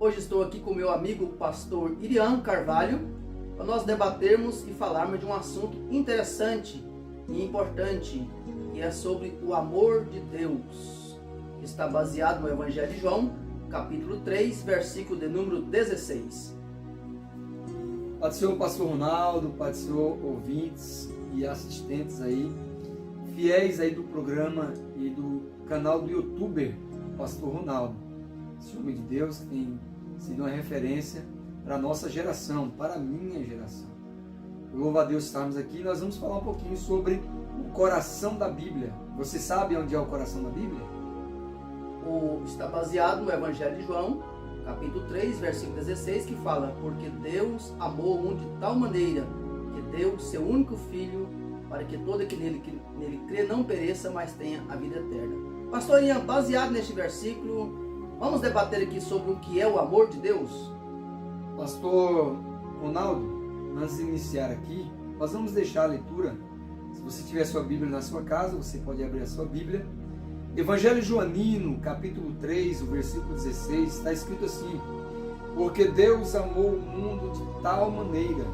Hoje estou aqui com meu amigo pastor Irian Carvalho para nós debatermos e falarmos de um assunto interessante e importante, que é sobre o amor de Deus, que está baseado no Evangelho de João, capítulo 3, versículo de número 16. Pai do Senhor, pastor Ronaldo, Pai do Senhor, ouvintes e assistentes aí, fiéis aí do programa e do canal do youtuber pastor Ronaldo. Esse homem de Deus que tem sido uma referência para a nossa geração, para a minha geração. Eu louvo a Deus estarmos aqui. Nós vamos falar um pouquinho sobre o coração da Bíblia. Você sabe onde é o coração da Bíblia? Está baseado no Evangelho de João, capítulo 3, versículo 16, que fala: porque Deus amou o mundo de tal maneira que deu seu único Filho, para que todo aquele que nele crê não pereça, mas tenha a vida eterna. Pastor Ian, baseado neste versículo, vamos debater aqui sobre o que é o amor de Deus? Pastor Ronaldo, antes de iniciar aqui, nós vamos deixar a leitura. Se você tiver sua Bíblia na sua casa, você pode abrir a sua Bíblia. Evangelho Joanino, capítulo 3, o versículo 16, está escrito assim: porque Deus amou o mundo de tal maneira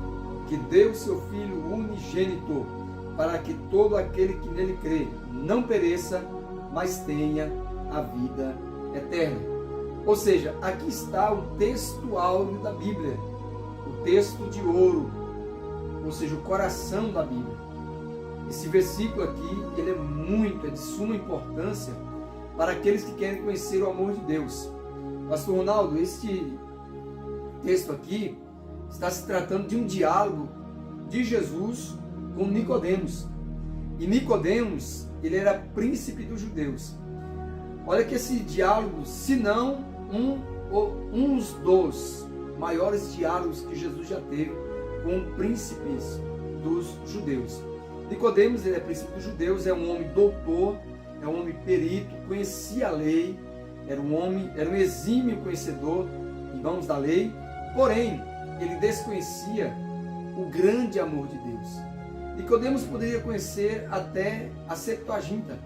que deu seu Filho unigênito, para que todo aquele que nele crê não pereça, mas tenha a vida eterna. Ou seja, aqui está o texto áureo da Bíblia, o texto de ouro, ou seja, o coração da Bíblia. Esse versículo aqui, ele é de suma importância para aqueles que querem conhecer o amor de Deus. Pastor Ronaldo, este texto aqui está se tratando de um diálogo de Jesus com Nicodemos. E Nicodemos, ele era príncipe dos judeus. Olha que esse diálogo, se não um dos maiores diálogos que Jesus já teve com príncipes dos judeus. Nicodemos, ele é príncipe dos judeus, é um homem doutor, é um homem perito, conhecia a lei, era um exímio conhecedor, irmãos, da lei, porém, ele desconhecia o grande amor de Deus. Nicodemos poderia conhecer até a Septuaginta,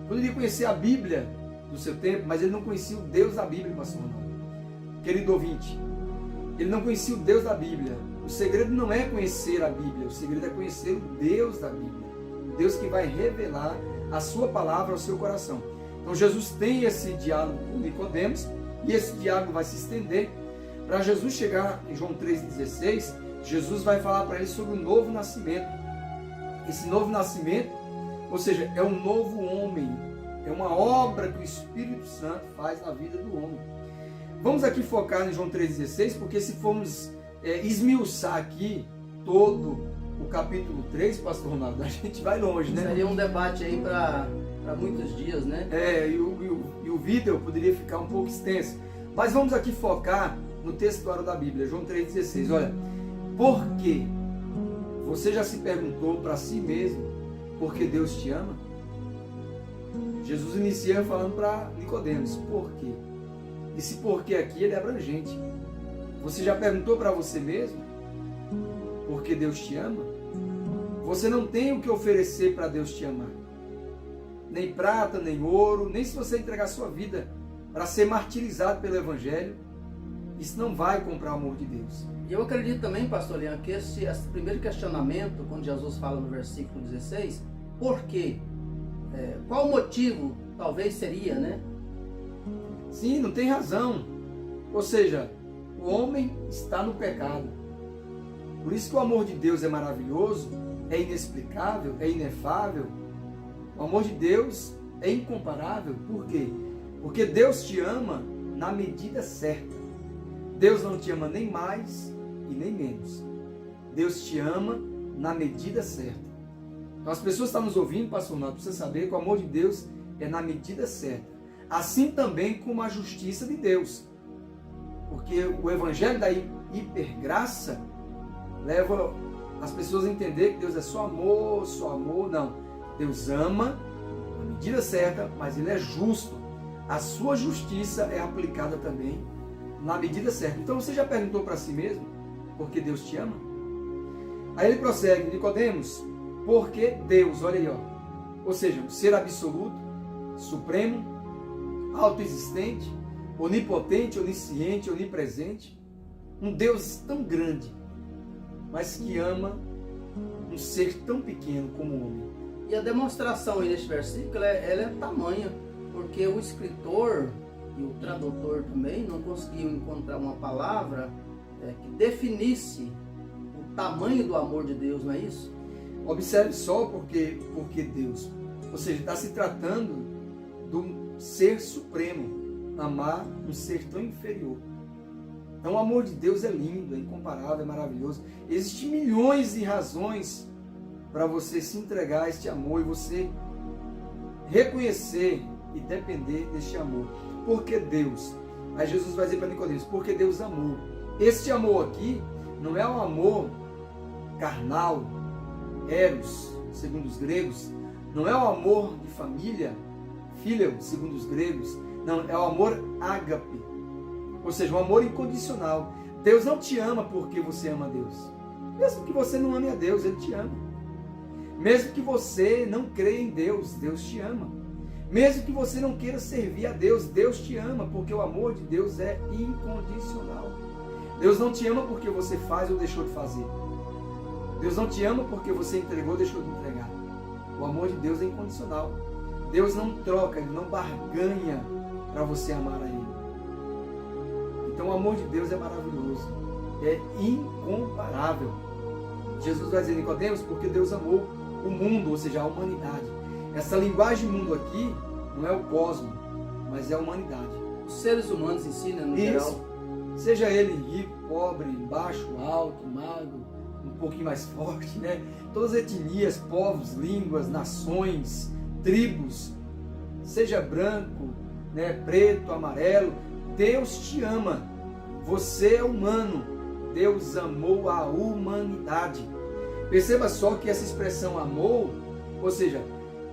poderia conhecer a Bíblia do seu tempo, mas ele não conhecia o Deus da Bíblia, pastor Ronaldo. Querido ouvinte, ele não conhecia o Deus da Bíblia. O segredo não é conhecer a Bíblia, o segredo é conhecer o Deus da Bíblia, o Deus que vai revelar a sua palavra ao seu coração. Então Jesus tem esse diálogo com Nicodemos, e esse diálogo vai se estender para Jesus chegar em João 3,16. Jesus vai falar para ele sobre o novo nascimento. Esse novo nascimento, ou seja, é um novo homem, é uma obra que o Espírito Santo faz na vida do homem. Vamos aqui focar em João 3,16, porque se formos esmiuçar aqui todo o capítulo 3, pastor Ronaldo, a gente vai longe, né? Seria um debate aí para muitos dias, né? E o vídeo poderia ficar um pouco extenso. Mas vamos aqui focar no textuário da Bíblia, João 3,16. Olha, por quê? Você já se perguntou para si mesmo por que Deus te ama? Jesus inicia falando para Nicodemos, por quê? Esse porquê aqui ele é abrangente. Você já perguntou para você mesmo por que Deus te ama? Você não tem o que oferecer para Deus te amar. Nem prata, nem ouro, nem se você entregar sua vida para ser martirizado pelo Evangelho, isso não vai comprar o amor de Deus. E eu acredito também, pastor Leandro, que esse primeiro questionamento, quando Jesus fala no versículo 16, por quê? Qual o motivo talvez seria, né? Sim, não tem razão. Ou seja, o homem está no pecado. Por isso que o amor de Deus é maravilhoso, é inexplicável, é inefável. O amor de Deus é incomparável. Por quê? Porque Deus te ama na medida certa. Deus não te ama nem mais e nem menos. Deus te ama na medida certa. Então as pessoas que estão nos ouvindo, pastor Ronaldo, precisa saber que o amor de Deus é na medida certa. Assim também como a justiça de Deus. Porque o evangelho da hipergraça leva as pessoas a entender que Deus é só amor. Não. Deus ama na medida certa, mas Ele é justo. A sua justiça é aplicada também na medida certa. Então você já perguntou para si mesmo por que Deus te ama? Aí ele prossegue, Nicodemos, porque Deus, olha aí, ou seja, o ser absoluto, supremo, autoexistente, onipotente, onisciente, onipresente, um Deus tão grande, mas que ama um ser tão pequeno como o homem. E a demonstração aí neste versículo, ela é tamanha, porque o escritor e o tradutor também não conseguiam encontrar uma palavra que definisse o tamanho do amor de Deus, não é isso? Observe só porque Deus, ou seja, está se tratando do ser supremo, amar um ser tão inferior. Então o amor de Deus é lindo, é incomparável, é maravilhoso. Existem milhões de razões para você se entregar a este amor e você reconhecer e depender deste amor. Porque Deus, aí Jesus vai dizer para Nicodemos, porque Deus amou. Este amor aqui não é um amor carnal, eros, segundo os gregos, não é um amor de família, phileo, segundo os gregos, não, é o amor ágape, ou seja, um amor incondicional. Deus não te ama porque você ama a Deus. Mesmo que você não ame a Deus, Ele te ama. Mesmo que você não creia em Deus, Deus te ama. Mesmo que você não queira servir a Deus, Deus te ama, porque o amor de Deus é incondicional. Deus não te ama porque você faz ou deixou de fazer. Deus não te ama porque você entregou ou deixou de entregar. O amor de Deus é incondicional. Deus não troca, Ele não barganha para você amar a Ele. Então o amor de Deus é maravilhoso, é incomparável. Jesus vai dizer, Nicodemos, porque Deus amou o mundo, ou seja, a humanidade. Essa linguagem mundo aqui não é o cosmos, mas é a humanidade. Os seres humanos em si, né, no Isso. geral. Seja ele rico, pobre, baixo, alto, magro, um pouquinho mais forte, né? Todas as etnias, povos, línguas, nações, tribos, seja branco, né, preto, amarelo, Deus te ama. Você é humano. Deus amou a humanidade. Perceba só que essa expressão amou, ou seja,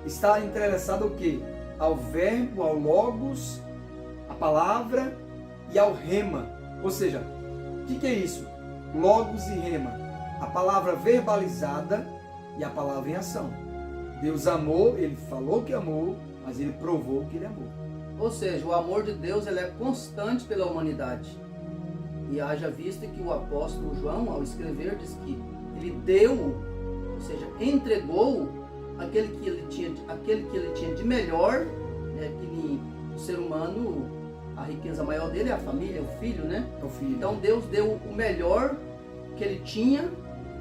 está entrelaçada ao quê? Ao verbo, ao logos, a palavra e ao rema. Ou seja, o que é isso? Logos e rema. A palavra verbalizada e a palavra em ação. Deus amou, Ele falou que amou, mas Ele provou que Ele amou. Ou seja, o amor de Deus ele é constante pela humanidade. E haja vista que o apóstolo João, ao escrever, diz que ele deu, ou seja, entregou aquele que ele tinha de melhor, né, que o ser humano, a riqueza maior dele é a família, o filho, né? É o filho. Então Deus deu o melhor que ele tinha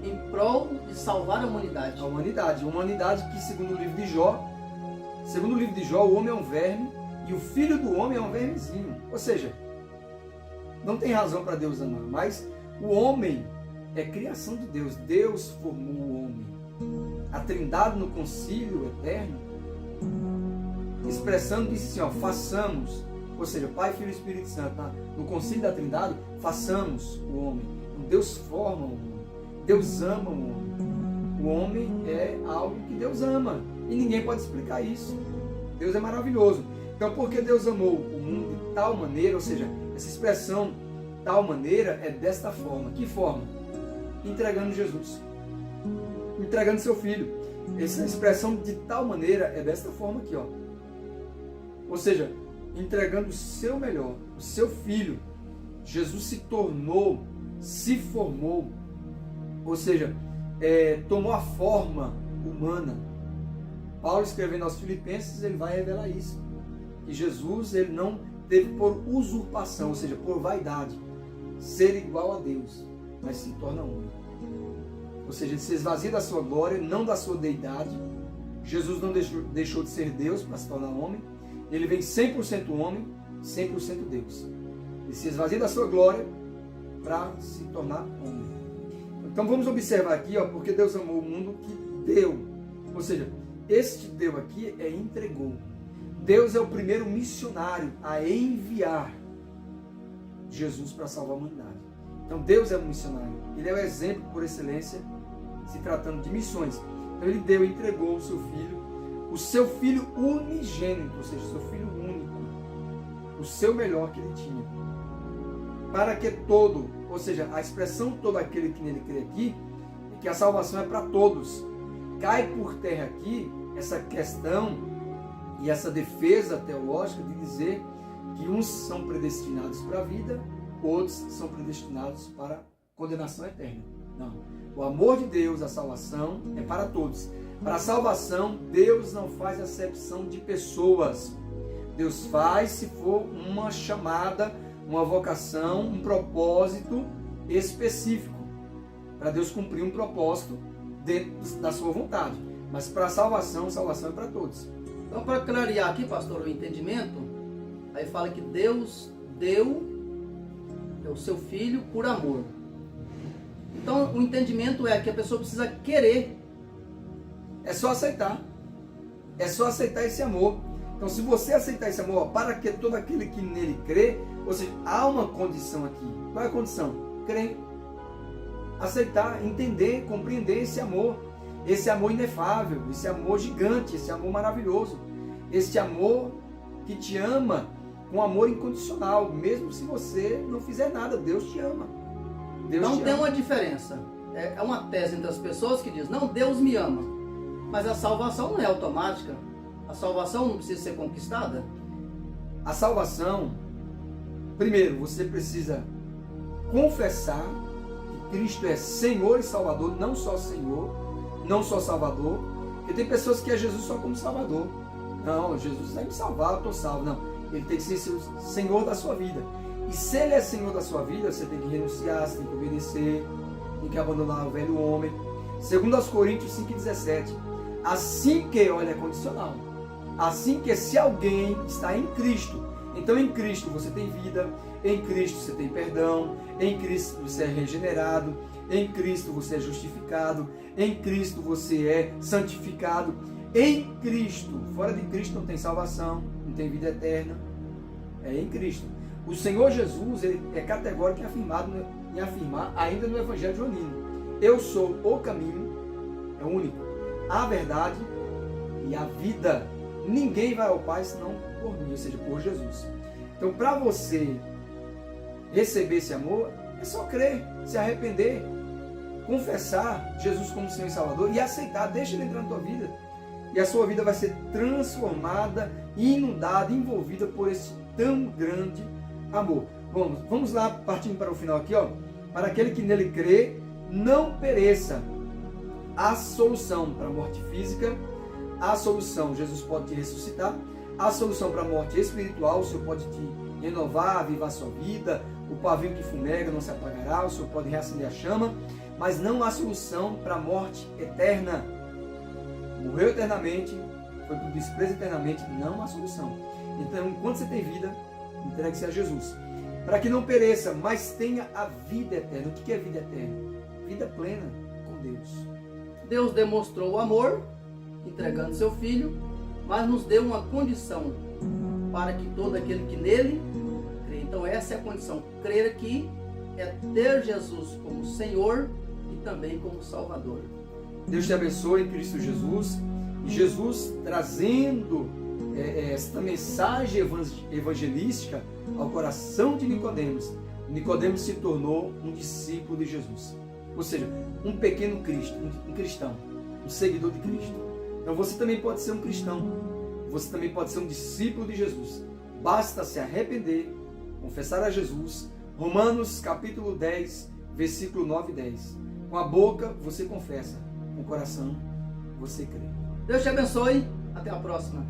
em prol de salvar a humanidade. A humanidade. Uma humanidade que, segundo o livro de Jó, o homem é um verme e o filho do homem é um vermezinho. Ou seja, não tem razão para Deus amar, mas o homem é criação de Deus. Deus formou o homem. A Trindade no concílio eterno, expressando, disse assim, ó, façamos, ou seja, Pai, Filho e Espírito Santo, tá? No concílio da Trindade, façamos o homem. Então, Deus forma o homem. Deus ama o homem. O homem é algo que Deus ama. E ninguém pode explicar isso. Deus é maravilhoso. Então, porque Deus amou o mundo de tal maneira, ou seja, essa expressão tal maneira é desta forma. Que forma? Entregando Jesus. Entregando seu filho. Essa expressão de tal maneira é desta forma aqui, ó. Ou seja, entregando o seu melhor, o seu filho. Jesus se tornou, se formou, ou seja, tomou a forma humana. Paulo, escrevendo aos Filipenses, ele vai revelar isso. Que Jesus, ele não teve por usurpação, ou seja, por vaidade, ser igual a Deus, mas se torna homem. Ou seja, ele se esvazia da sua glória, não da sua deidade. Jesus não deixou de ser Deus para se tornar homem. Ele vem 100% homem, 100% Deus. Ele se esvazia da sua glória para se tornar homem. Então vamos observar aqui, ó, porque Deus amou o mundo que deu. Ou seja, este deu aqui é entregou. Deus é o primeiro missionário a enviar Jesus para salvar a humanidade. Então Deus é um missionário. Ele é o exemplo por excelência, se tratando de missões. Então ele deu, entregou o seu filho unigênito, ou seja, o seu filho único, o seu melhor que ele tinha. Para que todo, ou seja, a expressão todo aquele que nele crê aqui, é que a salvação é para todos. Cai por terra aqui essa questão e essa defesa teológica de dizer que uns são predestinados para a vida, outros são predestinados para a condenação eterna. Não. O amor de Deus, a salvação, é para todos. Para a salvação, Deus não faz acepção de pessoas. Deus faz se for uma chamada, uma vocação, um propósito específico. Para Deus cumprir um propósito dentro da sua vontade. Mas para a salvação é para todos. Então, para clarear aqui, pastor, o entendimento, aí fala que Deus deu o seu Filho por amor. Então, o entendimento é que a pessoa precisa querer. É só aceitar. É só aceitar esse amor. Então, se você aceitar esse amor, para que todo aquele que nele crê, ou seja, há uma condição aqui. Qual é a condição? Crer. Aceitar, entender, compreender esse amor inefável, esse amor gigante, esse amor maravilhoso, esse amor que te ama com amor incondicional, mesmo se você não fizer nada, Deus te ama. Deus não te tem ama. uma diferença. É uma tese entre as pessoas que diz, não, Deus me ama, mas a salvação não é automática, a salvação não precisa ser conquistada. A salvação, primeiro, você precisa confessar que Cristo é Senhor e Salvador, não só Senhor, não só Salvador, porque tem pessoas que é Jesus só como Salvador. Não, Jesus vai me salvar, eu estou salvo. Não, ele tem que ser Senhor da sua vida. E se ele é Senhor da sua vida, você tem que renunciar, você tem que obedecer, tem que abandonar o velho homem. Segundo aos Coríntios 5,17, assim que, olha, é condicional, assim que se alguém está em Cristo, então em Cristo você tem vida, em Cristo você tem perdão, em Cristo você é regenerado, em Cristo você é justificado, em Cristo você é santificado, em Cristo, fora de Cristo não tem salvação, não tem vida eterna, é em Cristo. O Senhor Jesus, ele é categórico em afirmar ainda no Evangelho joanino, eu sou o caminho, é único, a verdade e a vida, ninguém vai ao Pai senão por mim, ou seja, por Jesus. Então, para você receber esse amor, é só crer, se arrepender, confessar Jesus como Senhor e Salvador e aceitar, deixa ele entrar na tua vida. E a sua vida vai ser transformada, inundada, envolvida por esse tão grande amor. Bom, vamos lá, partindo para o final aqui, ó. Para aquele que nele crê, não pereça. A solução para a morte física, a solução, Jesus pode te ressuscitar, a solução para a morte espiritual, o Senhor pode te renovar, avivar a sua vida, o pavio que fumega não se apagará, o Senhor pode reacender a chama, mas não há solução para a morte eterna. Morreu eternamente, foi por desprezo eternamente, não há solução. Então, enquanto você tem vida, entregue-se a Jesus. Para que não pereça, mas tenha a vida eterna. O que é vida eterna? Vida plena com Deus. Deus demonstrou o amor, entregando seu Filho, mas nos deu uma condição para que todo aquele que nele crê. Então essa é a condição. Crer aqui é ter Jesus como Senhor e também como Salvador. Deus te abençoe em Cristo Jesus. E Jesus trazendo esta mensagem evangelística ao coração de Nicodemos. Nicodemos se tornou um discípulo de Jesus. Ou seja, um pequeno Cristo, um cristão, um seguidor de Cristo. Então você também pode ser um cristão. Você também pode ser um discípulo de Jesus. Basta se arrepender, confessar a Jesus. Romanos capítulo 10, versículo 9 e 10. Com a boca você confessa, com o coração você crê. Deus te abençoe. Até a próxima.